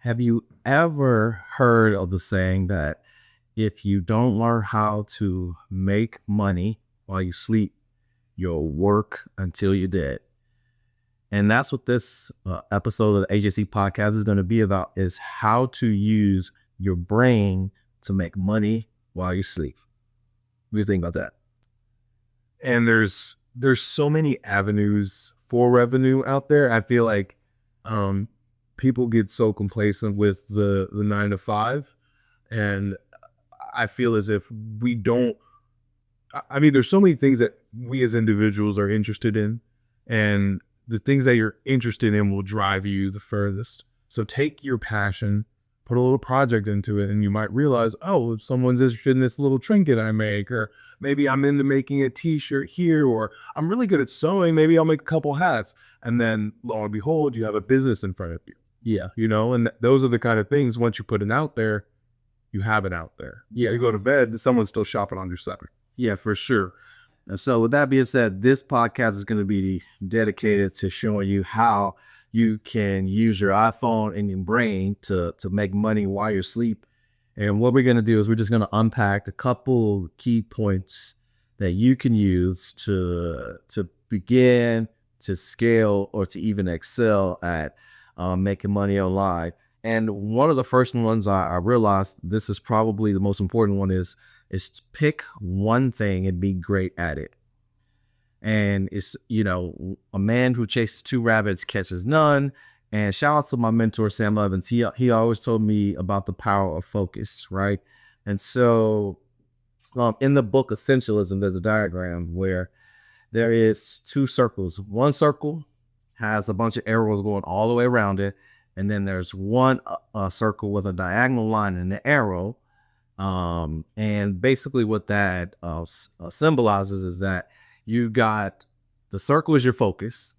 Have you ever heard of the saying that if you don't learn how to make money while you sleep, you'll work until you're dead? And that's what this episode of the AJC podcast is going to be about, is how to use your brain to make money while you sleep. What do you think about that? And there's so many avenues for revenue out there. I feel like people get so complacent with the 9 to 5, and I feel as if we don't. I mean, there's so many things that we as individuals are interested in, and the things that you're interested in will drive you the furthest. So take your passion, put a little project into it, and you might realize, oh, someone's interested in this little trinket I make, or maybe I'm into making a t-shirt here, or I'm really good at sewing, maybe I'll make a couple hats. And then lo and behold, you have a business in front of you. Yeah. And those are the kind of things, once you put it out there, you have it out there. Yeah. You go to bed, someone's still shopping on your site. Yeah, for sure. And so with that being said, this podcast is going to be dedicated to showing you how you can use your iPhone and your brain to make money while you're asleep. And what we're going to do is we're just going to unpack a couple key points that you can use to begin to scale or to even excel at making money online. And one of the first ones I realized, this is probably the most important one, is to pick one thing and be great at it. And it's, a man who chases two rabbits catches none. And shout out to my mentor, Sam Evans. He always told me about the power of focus, right? And so in the book Essentialism, there's a diagram where there is two circles. One circle has a bunch of arrows going all the way around it. And then there's one circle with a diagonal line and an arrow. And basically what that symbolizes is that you've got the circle is your focus,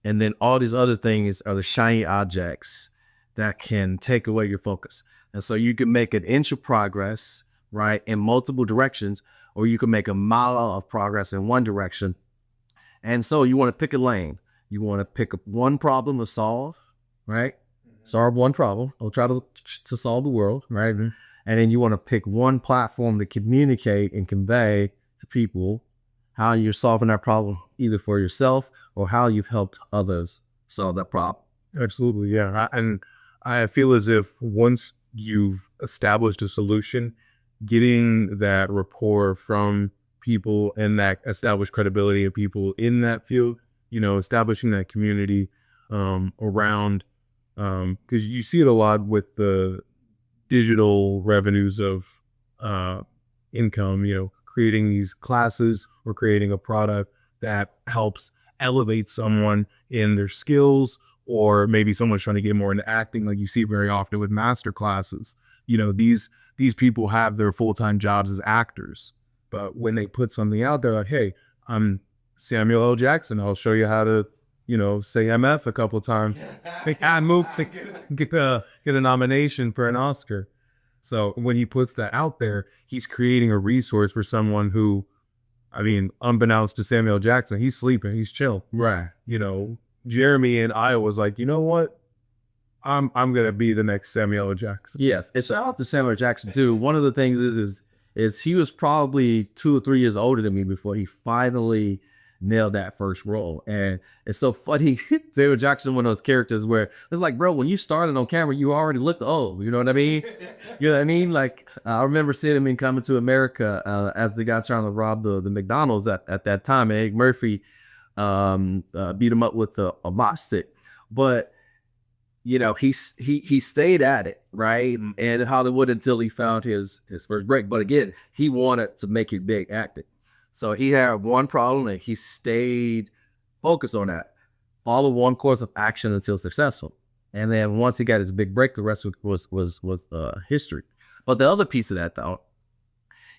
and then all these other things are the shiny objects that can take away your focus. And so you can make an inch of progress, right, in multiple directions, or you can make a mile of progress in one direction. And so you want to pick a lane. You want to pick up one problem to solve, right? Solve one problem. I'll try to solve the world, right? Mm-hmm. And then you want to pick one platform to communicate and convey to people how you're solving that problem, either for yourself or how you've helped others solve that problem. Absolutely, yeah. And I feel as if once you've established a solution, getting that rapport from people and that established credibility of people in that field, establishing that community around, because you see it a lot with the digital revenues of income, creating these classes or creating a product that helps elevate someone in their skills, or maybe someone's trying to get more into acting, like you see very often with master classes. These people have their full-time jobs as actors, but when they put something out there like, hey, I'm Samuel L. Jackson, I'll show you how to say MF a couple times, get a nomination for an Oscar. So when he puts that out there, he's creating a resource for someone who, unbeknownst to Samuel Jackson, he's sleeping, he's chill. Right. Jeremy in Iowa was like, you know what? I'm gonna be the next Samuel Jackson. Yes. And shout out to Samuel Jackson too. One of the things is he was probably 2 or 3 years older than me before he finally nailed that first role. And it's so funny. Samuel Jackson, one of those characters where it's like, bro, when you started on camera, you already looked old. You know what I mean? You know what I mean? Like, I remember seeing him in Coming to America as the guy trying to rob the McDonald's at that time. And Eddie Murphy beat him up with a mosh stick. But, he stayed at it, right? Mm-hmm. And in Hollywood until he found his first break. But again, he wanted to make it big acting. So he had one problem and he stayed focused on that. Followed one course of action until successful. And then once he got his big break, the rest was history. But the other piece of that, though,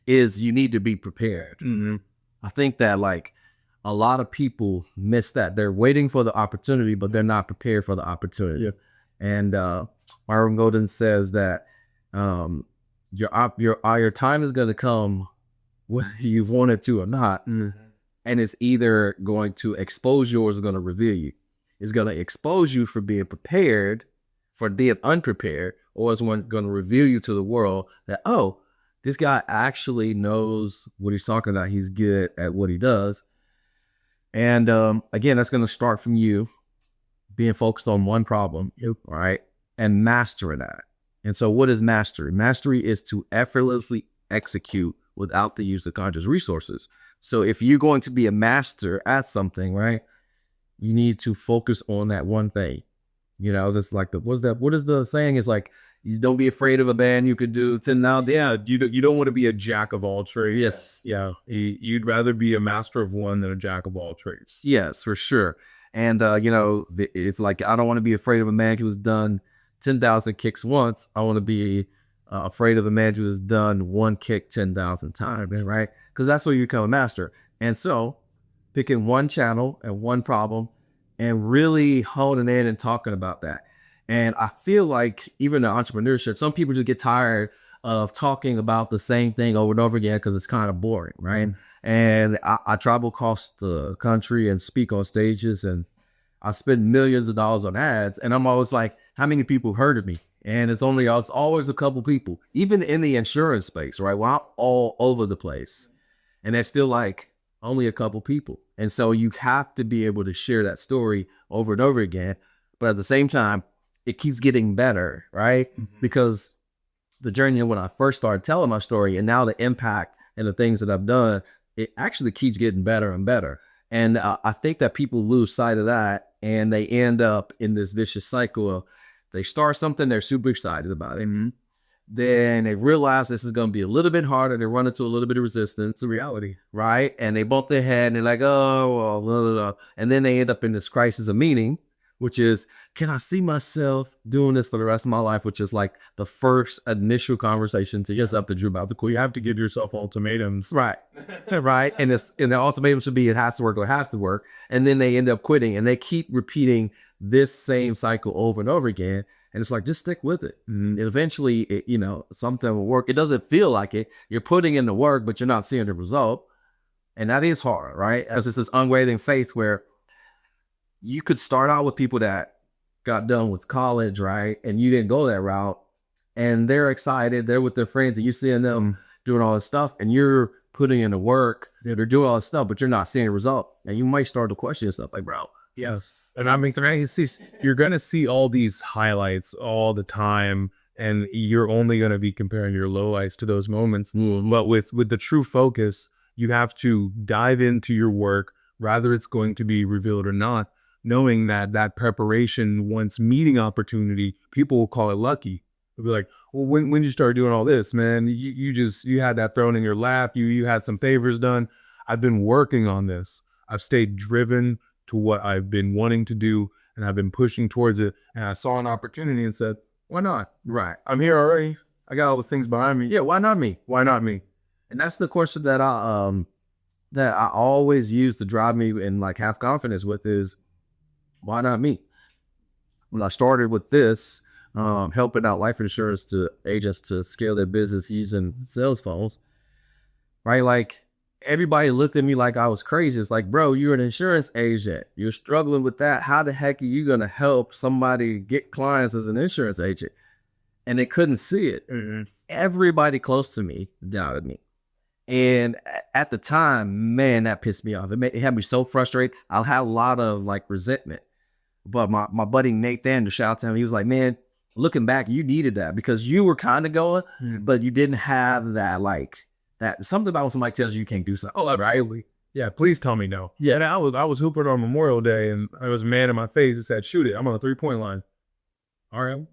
is you need to be prepared. Mm-hmm. I think that a lot of people miss that. They're waiting for the opportunity, but they're not prepared for the opportunity. Yeah. And Myron Golden says that your time is going to come whether you want it to or not. Mm-hmm. And it's either going to expose you or it's going to reveal you. It's going to expose you for being prepared for being unprepared, or is one going to reveal you to the world that, oh, this guy actually knows what he's talking about. He's good at what he does. And again, that's going to start from you being focused on one problem, right? And mastering that. And so what is mastery? Mastery is to effortlessly execute without the use of conscious resources. So if you're going to be a master at something, right, you need to focus on that one thing. You know, that's like what is the saying? It's like, you don't be afraid of a man you could do 10 now. Yeah, you don't want to be a jack of all trades. Yes. Yeah, you'd rather be a master of one than a jack of all trades. Yes, for sure. And, you know, it's like, I don't want to be afraid of a man who has done 10,000 kicks once. I want to be afraid of a man who has done one kick 10,000 times, right? Because that's where you become a master. And so picking one channel and one problem and really honing in and talking about that. And I feel like even in entrepreneurship, some people just get tired of talking about the same thing over and over again because it's kind of boring, right? And I travel across the country and speak on stages, and I spend millions of dollars on ads, and I'm always like, how many people have heard of me? And it's always a couple people, even in the insurance space, right? Well, I'm all over the place, and there's still like only a couple people. And so you have to be able to share that story over and over again. But at the same time, it keeps getting better, right? Because the journey of when I first started telling my story and now the impact and the things that I've done, it actually keeps getting better and better. And I think that people lose sight of that, and they end up in this vicious cycle of, they start something, they're super excited about it. Then they realize this is going to be a little bit harder. They run into a little bit of resistance. It's a reality. Right? And they bump their head and they're like, oh, well, blah, blah, blah. And then they end up in this crisis of meaning, which is, can I see myself doing this for the rest of my life? Which is like the first initial conversation to yourself that you're about to quit. You have to give yourself ultimatums. Right. Right. And the ultimatum should be, it has to work or it has to work. And then they end up quitting, and they keep repeating this same cycle over and over again. And it's like, just stick with it. And eventually, something will work. It doesn't feel like it. You're putting in the work, but you're not seeing the result. And that is hard, right? As it's this unwavering faith where you could start out with people that got done with college, right? And you didn't go that route. And they're excited. They're with their friends, and you're seeing them doing all this stuff, and you're putting in the work. They're doing all this stuff, but you're not seeing a result. And you might start to question yourself, like, bro. Yeah. And I mean, you're going to see all these highlights all the time, and you're only going to be comparing your lowlights to those moments. But with the true focus, you have to dive into your work, whether it's going to be revealed or not, knowing that preparation, once meeting opportunity, people will call it lucky. They'll be like, well, when did you start doing all this, man? You had that thrown in your lap. You had some favors done. I've been working on this. I've stayed driven to what I've been wanting to do, and I've been pushing towards it. And I saw an opportunity and said, why not? Right. I'm here already. I got all the things behind me. Yeah, why not me? Why not me? And that's the question that I always use to drive me and like have confidence with is, why not me? When I started with this, helping out life insurance to agents to scale their business using sales phones, right? Like, everybody looked at me like I was crazy. It's like, bro, you're an insurance agent. You're struggling with that. How the heck are you going to help somebody get clients as an insurance agent? And they couldn't see it. Everybody close to me doubted me. And at the time, man, that pissed me off. It had me so frustrated. I had a lot of like resentment. But my buddy Nathan, to shout out to him, he was like, man, looking back, you needed that because you were kind of going, but you didn't have that that something about when somebody tells you can't do something. Oh, absolutely. Right? Yeah, please tell me no. Yeah. And I was hooping on Memorial Day, and there was a man in my face that said, shoot it. I'm on a 3-point line. All right.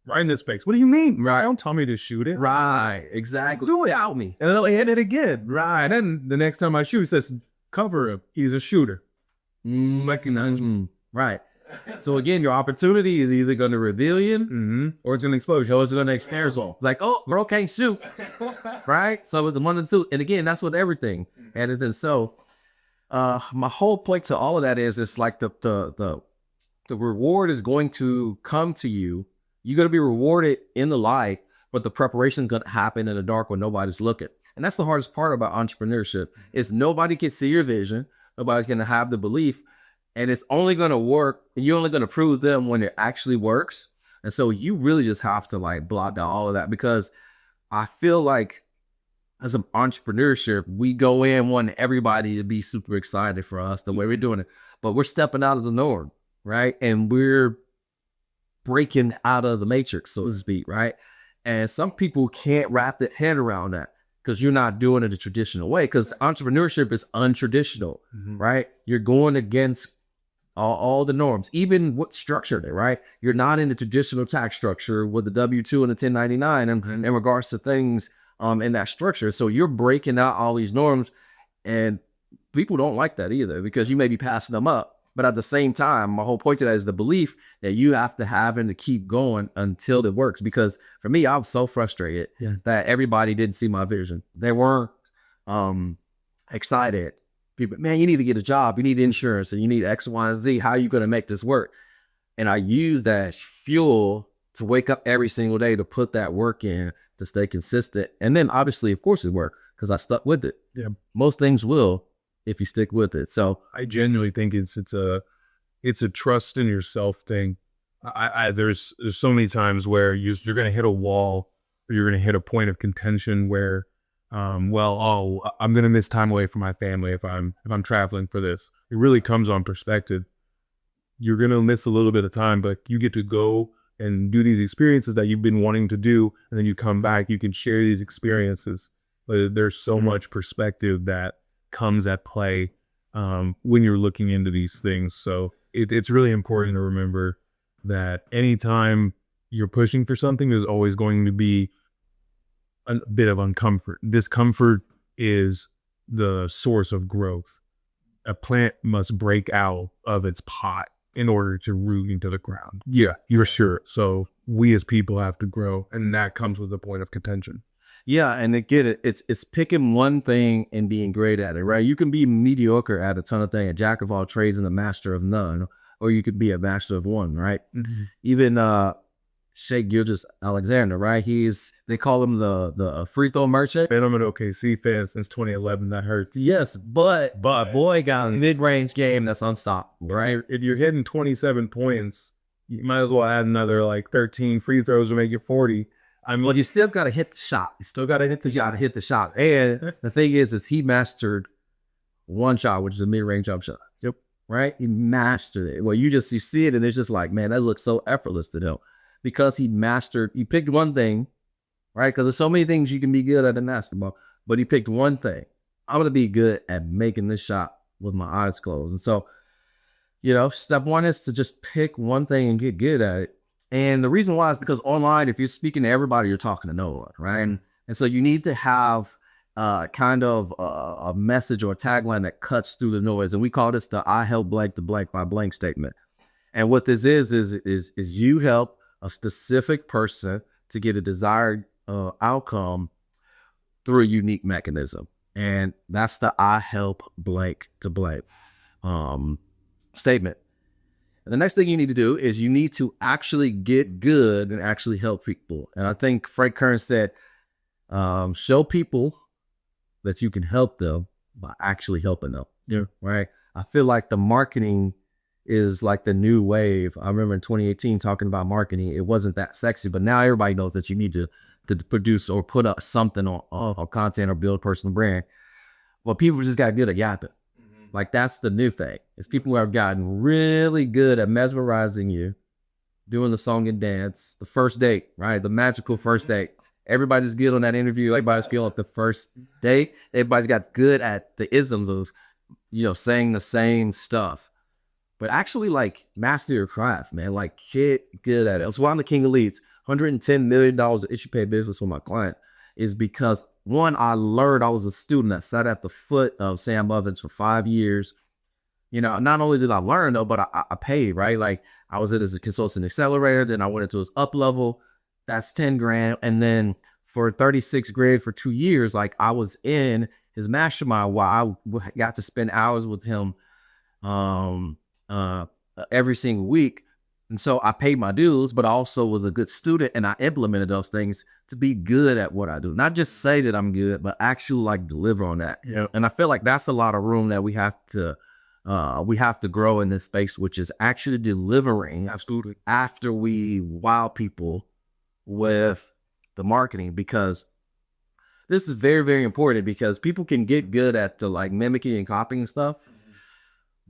Right in this space. What do you mean? Right. Don't tell me to shoot it. Right. Exactly. Do it. Out me. And then I hit it again. Right. And then the next time I shoot, it says, cover him. He's a shooter. Right. So again, your opportunity is either going to reveal you or it's going to expose you, or it's going to expose you. Like, oh, bro can't shoot. Right? So with the 1 and 2, and again, that's with everything. And then so my whole point to all of that is it's like the reward is going to come to you. You're going to be rewarded in the light, but the preparation is going to happen in the dark when nobody's looking. And that's the hardest part about entrepreneurship is nobody can see your vision. Nobody's going to have the belief. And it's only going to work, and you're only going to prove them when it actually works. And so you really just have to like block out all of that, because I feel like as an entrepreneurship, we go in wanting everybody to be super excited for us the way we're doing it, but we're stepping out of the norm, right? And we're breaking out of the matrix, so to speak, right? And some people can't wrap their head around that because you're not doing it the traditional way, because entrepreneurship is untraditional, right? You're going against all the norms, even what structured it, right? You're not in the traditional tax structure with the W-2 and the 1099 in regards to things in that structure. So you're breaking out all these norms, and people don't like that either, because you may be passing them up. But at the same time, my whole point to that is the belief that you have to have and to keep going until it works. Because for me, I was so frustrated that everybody didn't see my vision. They weren't excited. People, man, you need to get a job. You need insurance, and you need X, Y, and Z. How are you going to make this work? And I use that fuel to wake up every single day to put that work in, to stay consistent. And then obviously, of course, it worked because I stuck with it. Yeah. Most things will if you stick with it. So I genuinely think it's a trust in yourself thing. There's so many times where you're going to hit a wall, or you're going to hit a point of contention where, I'm going to miss time away from my family if I'm traveling for this. It really comes on perspective. You're going to miss a little bit of time, but you get to go and do these experiences that you've been wanting to do. And then you come back, you can share these experiences. But there's so much perspective that comes at play when you're looking into these things. So it's really important to remember that anytime you're pushing for something, there's always going to be a bit of uncomfort. Discomfort is the source of growth. A plant must break out of its pot in order to root into the ground. Yeah, you're sure. So we as people have to grow, and that comes with a point of contention. yeah, and again, it's picking one thing and being great at it, right? You can be mediocre at a ton of things, a jack of all trades and a master of none, or you could be a master of one, right? Even Shea Gilgeous-Alexander, right? They call him the free throw merchant. And I'm an OKC fan since 2011. That hurts. Yes, but boy got a mid-range game that's unstoppable, right? If you're hitting 27 points, you might as well add another like 13 free throws to make it 40. Well, you still got to hit the shot. You still got to hit the shot. And the thing is he mastered one shot, which is a mid-range jump shot. Yep. Right? He mastered it. Well, you see it, and it's just like, man, that looks so effortless to him, because he picked one thing, right? Because there's so many things you can be good at in basketball, but he picked one thing. I'm going to be good at making this shot with my eyes closed. And so, step one is to just pick one thing and get good at it. And the reason why is because online, if you're speaking to everybody, you're talking to no one, right? And so you need to have kind of a message or a tagline that cuts through the noise. And we call this the I help blank to blank by blank statement. And what this is you help a specific person to get a desired outcome through a unique mechanism. And that's the I help blank to blank statement. And the next thing you need to do is you need to actually get good and actually help people. And I think Frank Kern said, show people that you can help them by actually helping them. Yeah. Right. I feel like the marketing is like the new wave. I remember in 2018 talking about marketing. It wasn't that sexy, but now everybody knows that you need to produce or put up something on content or build a personal brand. Well, people just got good at yapping. Like, that's the new thing. It's people who have gotten really good at mesmerizing you, doing the song and dance, the first date, right? The magical first date. Everybody's good on that interview. Everybody's good at the first date. Everybody's got good at the isms of, saying the same stuff. But actually, like, master your craft, man. Like, get good at it. That's why I'm the king of leads. $110 million of issue pay business with my client is because, one, I was a student that sat at the foot of Sam Ovens for 5 years. Not only did I learn, though, but I paid, right? Like, I was in as a consultant accelerator. Then I went into his up level. That's 10 grand. And then for 36 grand for 2 years, like, I was in his mastermind while I got to spend hours with him every single week. And so I paid my dues, but I also was a good student, and I implemented those things to be good at what I do. Not just say that I'm good, but actually like deliver on that. Yeah. And I feel like that's a lot of room that we have to we have to grow in this space, which is actually delivering Absolutely. after we wow people with the marketing, because this is very, very important, because people can get good at the like mimicking and copying stuff,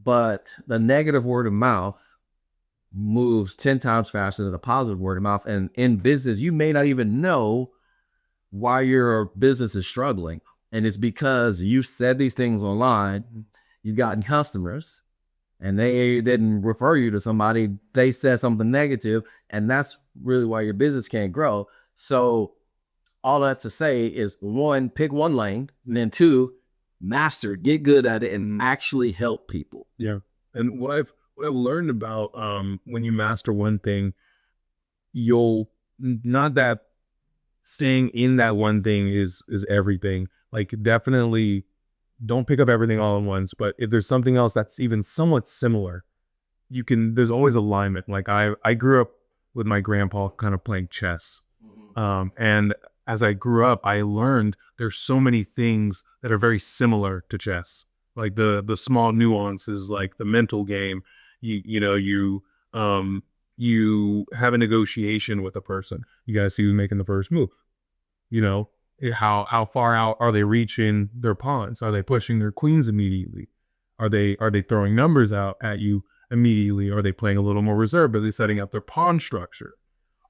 but the negative word of mouth moves 10 times faster than the positive word of mouth. And in business, you may not even know why your business is struggling. And it's because you said these things online, you've gotten customers, and they didn't refer you to somebody, they said something negative, and that's really why your business can't grow. So all that to say is, one, pick one lane, and then two, master, get good at it, and actually help people. Yeah. And what I've learned about when you master one thing, you'll not that staying in that one thing is everything. Like, definitely don't pick up everything all at once, but if there's something else that's even somewhat similar, there's always alignment. Like I grew up with my grandpa kind of playing chess. And as I grew up, I learned there's so many things that are very similar to chess. Like the small nuances, like the mental game, you have a negotiation with a person. You got to see who's making the first move. How far out are they reaching their pawns? Are they pushing their queens immediately? Are they throwing numbers out at you immediately? Are they playing a little more reserved? Are they setting up their pawn structure?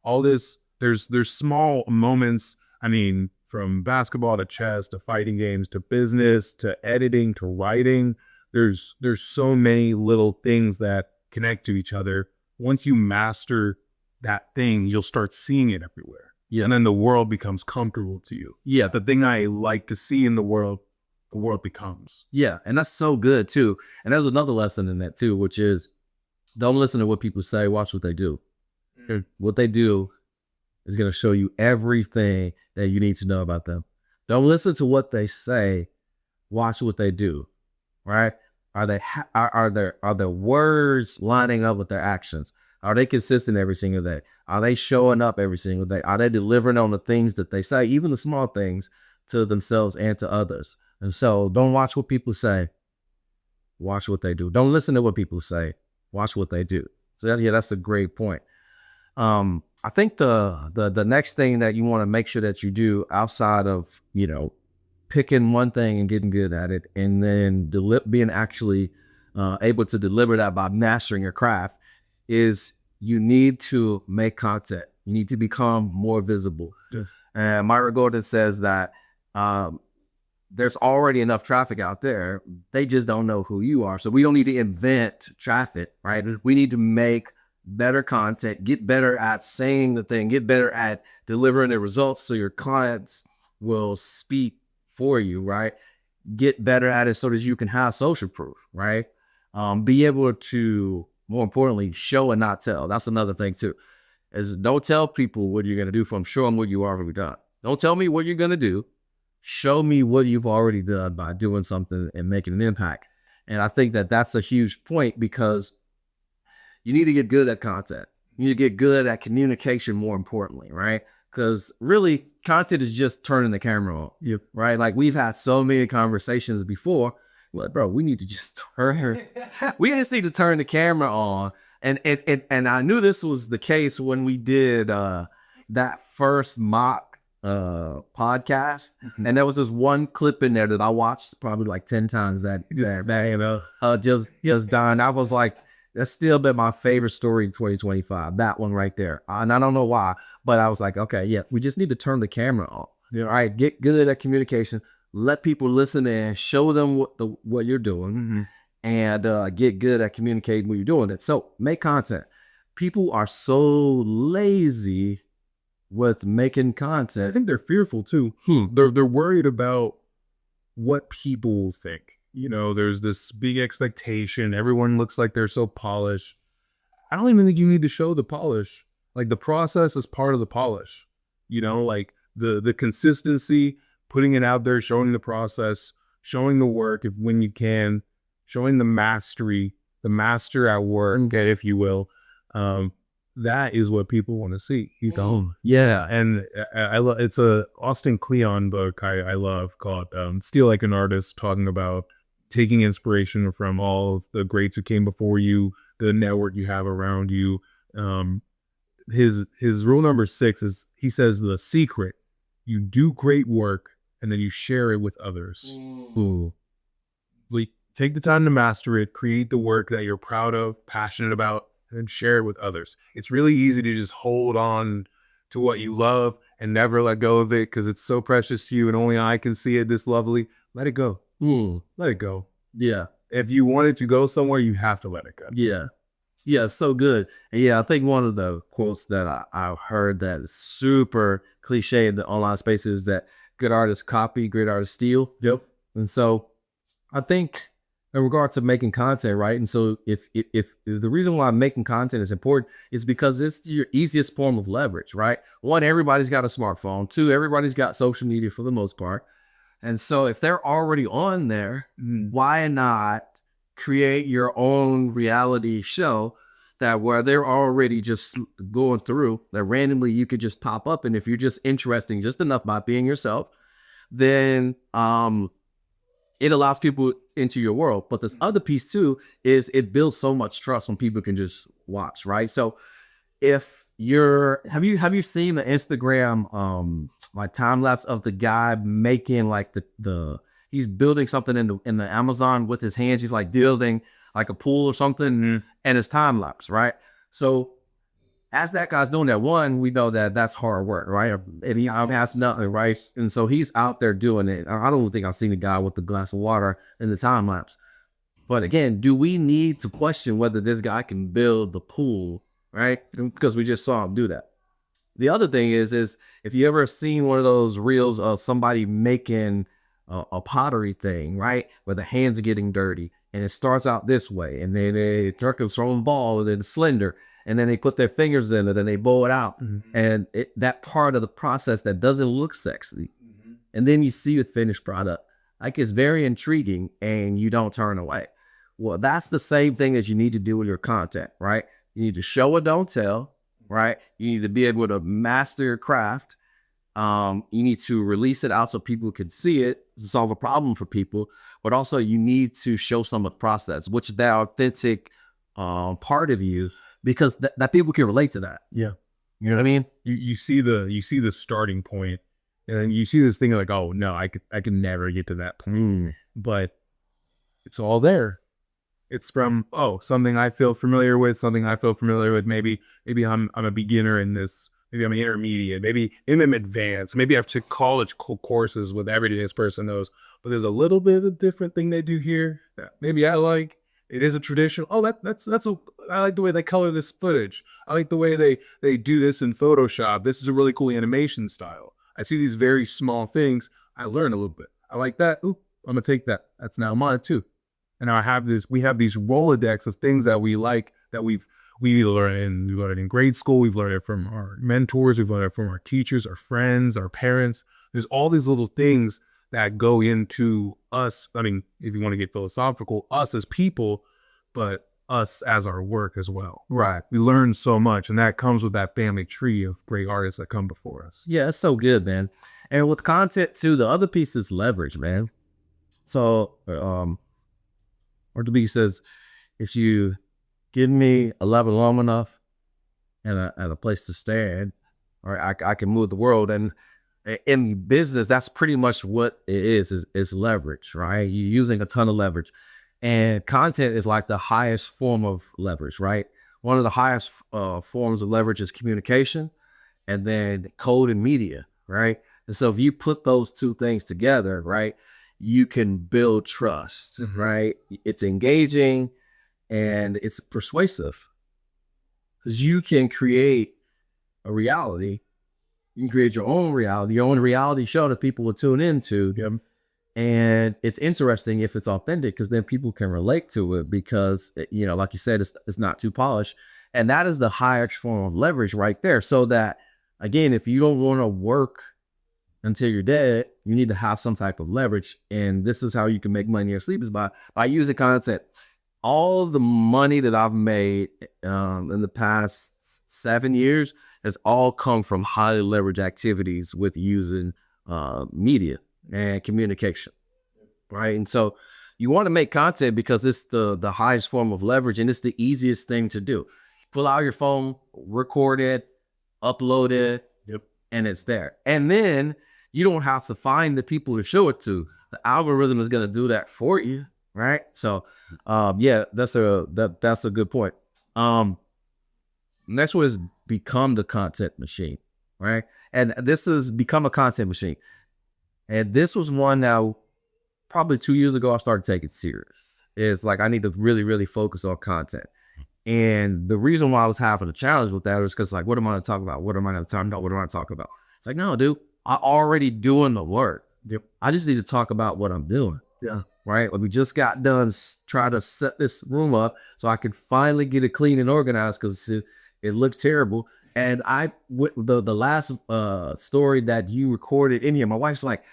All this, there's small moments. I mean, from basketball to chess to fighting games to business to editing to writing, there's so many little things that connect to each other. Once you master that thing, you'll start seeing it everywhere. Yeah. And then the world becomes comfortable to you. Yeah. The thing I like to see in the world becomes. Yeah. And that's so good too. And there's another lesson in that too, which is, don't listen to what people say, watch what they do. Mm-hmm. What they do is going to show you everything that you need to know about them. Don't listen to what they say, watch what they do. Right? Are their words lining up with their actions? Are they consistent every single day? Are they showing up every single day? Are they delivering on the things that they say, even the small things, to themselves and to others? And so don't watch what people say, watch what they do. Don't listen to what people say, watch what they do. So that's a great point. I think the next thing that you want to make sure that you do, outside of, picking one thing and getting good at it, and then being actually able to deliver that by mastering your craft, is you need to make content. You need to become more visible. Yeah. And Myra Gordon says that there's already enough traffic out there. They just don't know who you are. So we don't need to invent traffic, right? We need to make better content, get better at saying the thing, get better at delivering the results so your clients will speak for you, right? Get better at it so that you can have social proof, right? Be able to, more importantly, show and not tell. That's another thing too, is don't tell people what you're going to do from, show them what you already done. Don't tell me what you're going to do. Show me what you've already done by doing something and making an impact. And I think that that's a huge point, because you need to get good at content. You need to get good at communication, more importantly, right? Because really, content is just turning the camera on. Yep. Right? Like, we've had so many conversations before. Like, bro, we need to just we just need to turn the camera on. And I knew this was the case when we did that first mock podcast. Mm-hmm. And there was this one clip in there that I watched probably like 10 times just dying. I was like, that's still been my favorite story in 2025. That one right there. And I don't know why, but I was like, okay, yeah, we just need to turn the camera on. Yeah. All right. Get good at communication. Let people listen in, show them what you're doing, mm-hmm. and get good at communicating when you're doing it. So make content. People are so lazy with making content. I think they're fearful too. They're worried about what people will think. There's this big expectation. Everyone looks like they're so polished. I don't even think you need to show the polish. Like, the process is part of the polish. Like the consistency, putting it out there, showing the process, showing the work when you can, showing the mastery, the master at work, if you will. That is what people want to see. Yeah. And it's a Austin Kleon book I love called Steal Like an Artist, talking about taking inspiration from all of the greats who came before you, the network you have around you. His rule number 6 is, he says, the secret: you do great work and then you share it with others. Ooh. Like, take the time to master it, create the work that you're proud of, passionate about, and then share it with others. It's really easy to just hold on to what you love and never let go of it because it's so precious to you and only I can see it this lovely. Let it go. Let it go. Yeah. If you want it to go somewhere, you have to let it go. Yeah. Yeah, so good. And yeah, I think one of the quotes that I've heard that is super cliche in the online space is that good artists copy, great artists steal. Yep. And so I think in regards to making content, right? And so if the reason why making content is important is because it's your easiest form of leverage, right? One, everybody's got a smartphone. Two, everybody's got social media for the most part. And so if they're already on there, why not create your own reality show that where they're already just going through that randomly you could just pop up. And if you're just interesting just enough by being yourself, then it allows people into your world. But this other piece too is it builds so much trust when people can just watch, right? So if you're have you seen the Instagram like time lapse of the guy making like the he's building something in the Amazon with his hands. He's like building like a pool or something, and it's time lapse, right? So as that guy's doing that, one, we know that that's hard work, right? And he has nothing, right? And so he's out there doing it. I don't think I've seen a guy with a glass of water in the time lapse. But again, do we need to question whether this guy can build the pool, right? Because we just saw him do that. The other thing is if you ever seen one of those reels of somebody making a pottery thing, right? Where the hands are getting dirty and it starts out this way. And then they turkey throwing ball and then slender. And then they put their fingers in it and they bow it out. And that part of the process that doesn't look sexy. And then you see the finished product. Like it's very intriguing and you don't turn away. Well, that's the same thing as you need to do with your content, right? You need to show or don't tell, right? You need to be able to master your craft. You need to release it out so people can see it, solve a problem for people, but also you need to show some of the process, which is that authentic part of you, because that people can relate to that. Yeah. You know what I mean? You see the starting point, and then you see this thing like, oh no, I could never get to that point. But it's all there. It's from something I feel familiar with, Maybe I'm a beginner in this. Maybe I'm intermediate. Maybe I'm advanced. Maybe I've took college courses with everything this person knows. But there's a little bit of a different thing they do here that maybe I like. It is a tradition. Oh, I like the way they color this footage. I like the way they do this in Photoshop. This is a really cool animation style. I see these very small things. I learn a little bit. I like that. Ooh, I'm gonna take that. That's now mine too. And now we have these Rolodex of things that we like that we learned in grade school. We've learned it from our mentors. We've learned it from our teachers, our friends, our parents. There's all these little things that go into us. I mean, if you want to get philosophical, us as people, but us as our work as well. Right. We learn so much, and that comes with that family tree of great artists that come before us. Yeah, it's so good, man. And with content too, the other piece is leverage, man. So, Arturo says, if you give me a level long enough and a place to stand, or I can move the world. And in business, that's pretty much what it is leverage, right? You're using a ton of leverage. And content is like the highest form of leverage, right? One of the highest forms of leverage is communication, and then code and media, right? And so if you put those two things together, right, you can build trust, right? It's engaging and it's persuasive because you can create a reality. You can create your own reality show that people will tune into. Yep. And it's interesting if it's authentic because then people can relate to it because, you know, like you said, it's not too polished. And that is the highest form of leverage right there. So that, again, if you don't want to work until you're dead, you need to have some type of leverage. And this is how you can make money in your sleep, is by using content. All the money that I've made in the past 7 years has all come from highly leveraged activities with using media and communication, right? And so You want to make content because it's the highest form of leverage and it's the easiest thing to do. Pull out your phone, record it, upload it, Yep. and it's there. And then you don't have to find the people to show it to. The algorithm is going to do that for you, right? So, yeah, that's a good point. Next one is become the content machine, right? And this has become a content machine. And this was one that probably 2 years ago I started taking serious. It's like I need to really, really focus on content. And the reason why I was having a challenge with that was because, like, what am I going to talk about? What am I going to talk about? What am I going to talk about? It's like, no, dude, I'm already doing the work. Yep. I just need to talk about what I'm doing. Yeah. Right. Like we just got done trying to set this room up so I could finally get it clean and organized because it looked terrible. And the last story that you recorded in here, my wife's like,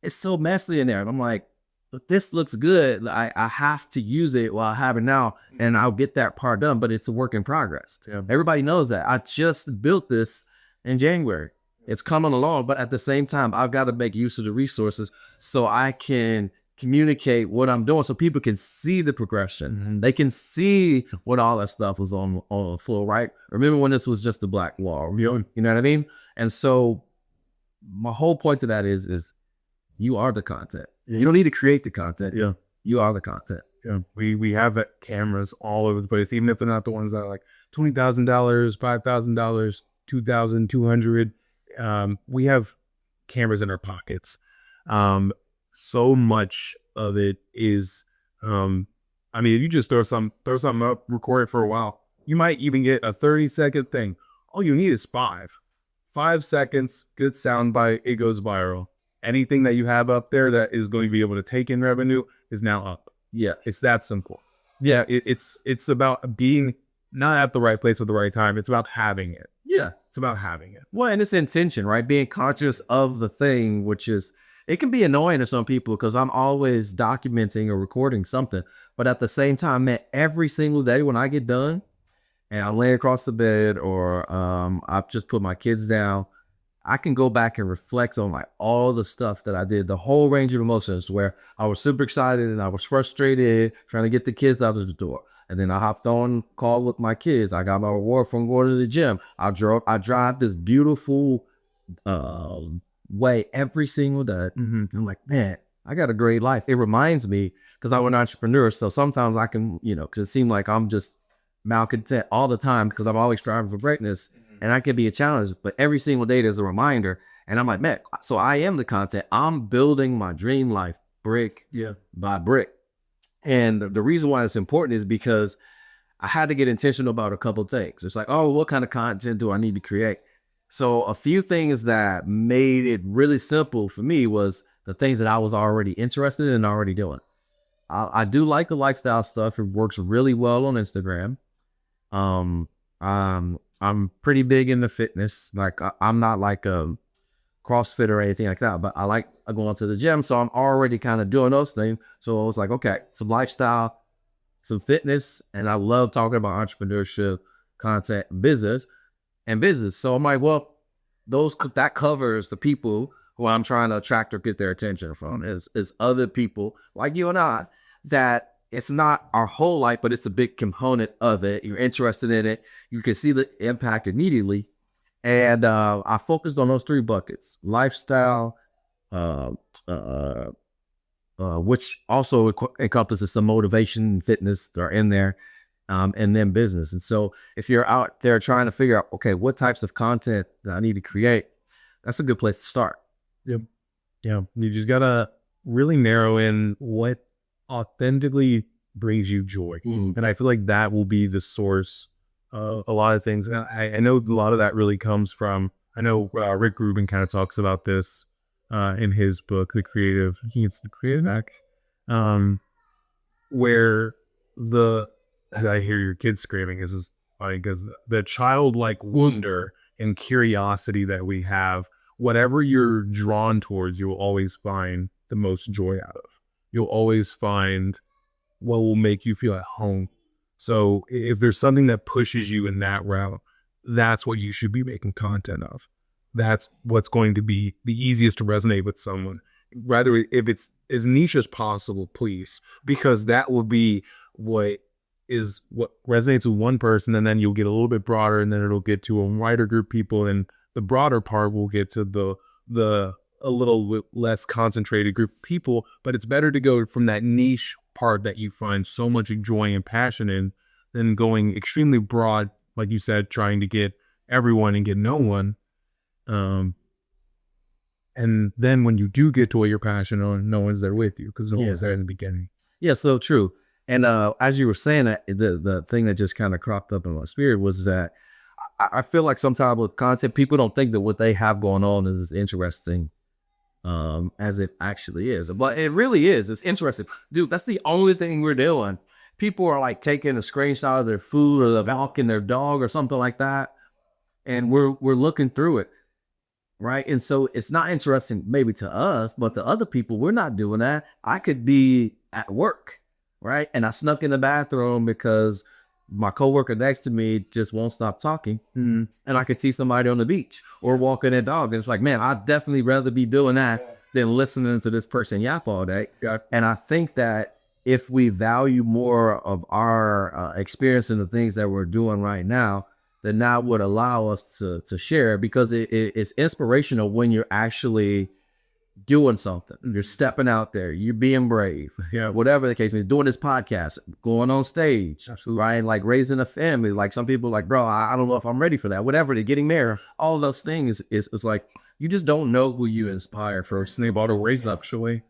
it's so messy in there. And I'm like, but this looks good. I have to use it while I have it now, and I'll get that part done. But it's a work in progress. Yeah. Everybody knows that. I just built this in January. It's coming along, but at the same time, I've got to make use of the resources so I can communicate what I'm doing, so people can see the progression. Mm-hmm. They can see what all that stuff was on the floor. Right? Remember when this was just a black wall? Yeah. You know what I mean? And so my whole point to that is you are the content. You don't need to create the content. Yeah. You are the content. Yeah. We have cameras all over the place, even if they're not the ones that are like $20,000, $5,000, $2,200. We have cameras in our pockets. So much of it is, I mean, if you just throw something up, record it for a while, you might even get a 30-second thing. All you need is 5 seconds, good sound bite, it goes viral. Anything that you have up there that is going to be able to take in revenue is now up. Yeah. It's that simple. Yeah. It's about being not at the right place at the right time. It's about having it. Yeah. It's about having it. Well, and it's intention, right? Being conscious of the thing, which is, it can be annoying to some people because I'm always documenting or recording something. But at the same time, man, every single day when I get done and I lay across the bed or I just put my kids down, I can go back and reflect on like all the stuff that I did, the whole range of emotions where I was super excited and I was frustrated trying to get the kids out of the door. And then I hopped on call with my kids. I got my reward from going to the gym. I drive this beautiful way every single day. Mm-hmm. I'm like, man, I got a great life. It reminds me because I'm an entrepreneur. So sometimes I can, because it seems like I'm just malcontent all the time because I'm always striving for greatness. And I can be a challenge, but every single day there's a reminder. And I'm like, man, so I am the content. I'm building my dream life brick by brick. And the reason why it's important is because I had to get intentional about a couple of things. It's like, oh, what kind of content do I need to create? So a few things that made it really simple for me was the things that I was already interested in and already doing. I do like the lifestyle stuff. It works really well on Instagram. I'm pretty big into fitness. Like I'm not like a CrossFit or anything like that, but I like going to the gym. So I'm already kind of doing those things. So I was like, okay, some lifestyle, some fitness. And I love talking about entrepreneurship, content, business. So I'm like, well, that covers the people who I'm trying to attract or get their attention from is other people like you and I that it's not our whole life, but it's a big component of it. You're interested in it. You can see the impact immediately. And I focused on those 3 buckets: lifestyle, which also encompasses some motivation and fitness that are in there, and then business. And so if you're out there trying to figure out, okay, what types of content that I need to create, that's a good place to start. Yep. Yeah. You just got to really narrow in what authentically brings you joy. And I feel like that will be the source of a lot of things. And I know a lot of that really comes from, I know Rick Rubin kind of talks about this in his book, I think it's The Creative Act, where I hear your kids screaming is funny because the childlike wonder and curiosity that we have, whatever you're drawn towards, you will always find the most joy out of. You'll always find what will make you feel at home. So if there's something that pushes you in that route, that's what you should be making content of. That's what's going to be the easiest to resonate with someone. rather if it's as niche as possible, please, because that will be what resonates with one person, and then you'll get a little bit broader, and then it'll get to a wider group of people, and the broader part will get to the a little less concentrated group of people. But it's better to go from that niche part that you find so much joy and passion in than going extremely broad, like you said, trying to get everyone and get no one. And then when you do get to what you're passionate on, no one's there with you because no one's there in the beginning. Yeah, so true. And as you were saying that, the thing that just kind of cropped up in my spirit was that I feel like sometimes with content, people don't think that what they have going on is as interesting as it actually is. But it really is. It's interesting. Dude, that's the only thing we're doing. People are like taking a screenshot of their food or walking their dog or something like that. And we're looking through it. Right. And so it's not interesting maybe to us, but to other people, we're not doing that. I could be at work, right? And I snuck in the bathroom because my coworker next to me just won't stop talking. And I could see somebody on the beach or walking their dog. And it's like, man, I'd definitely rather be doing that than listening to this person yap all day. And I think that if we value more of our experience and the things that we're doing right now, then that would allow us to share, because it's inspirational when you're actually doing something. You're stepping out there, you're being brave, whatever the case is, doing this podcast, going on stage, right? Like raising a family. Like some people are like, bro, I don't know if I'm ready for that. Whatever, they're getting married. All of those things is like, you just don't know who you inspire first. Snake bottle raised actually.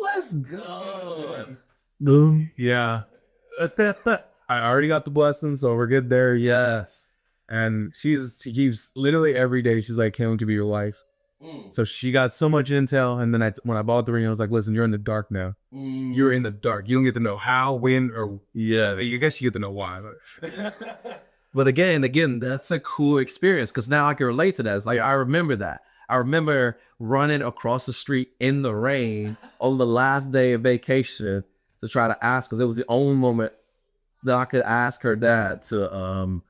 Let's go. Boom. Yeah. I already got the blessing, so we're good there. Yes. And she keeps literally every day. She's like, "Can't wait to be your wife." So she got so much intel. And then when I bought the ring, I was like, "Listen, you're in the dark now. You're in the dark. You don't get to know how, when, or I guess you get to know why." But again, that's a cool experience because now I can relate to that. It's like I remember that. I remember running across the street in the rain on the last day of vacation to try to ask, because it was the only moment that I could ask her dad to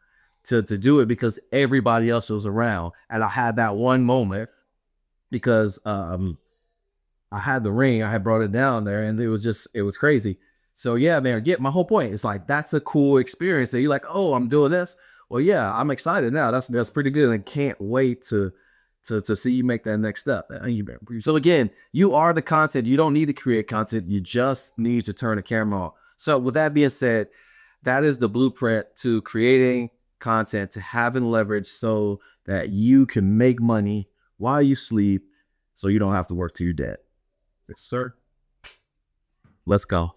do it, because everybody else was around. And I had that one moment because I had the ring, I had brought it down there, and it was crazy. So yeah, man, get my whole point. It's like, that's a cool experience that you're like, oh, I'm doing this. Well, yeah, I'm excited now. That's pretty good. And can't wait to see you make that next step. So again, you are the content. You don't need to create content. You just need to turn the camera on. So with that being said, that is the blueprint to creating content, to having leverage so that you can make money while you sleep, so you don't have to work till you're dead. Yes, sir. Let's go.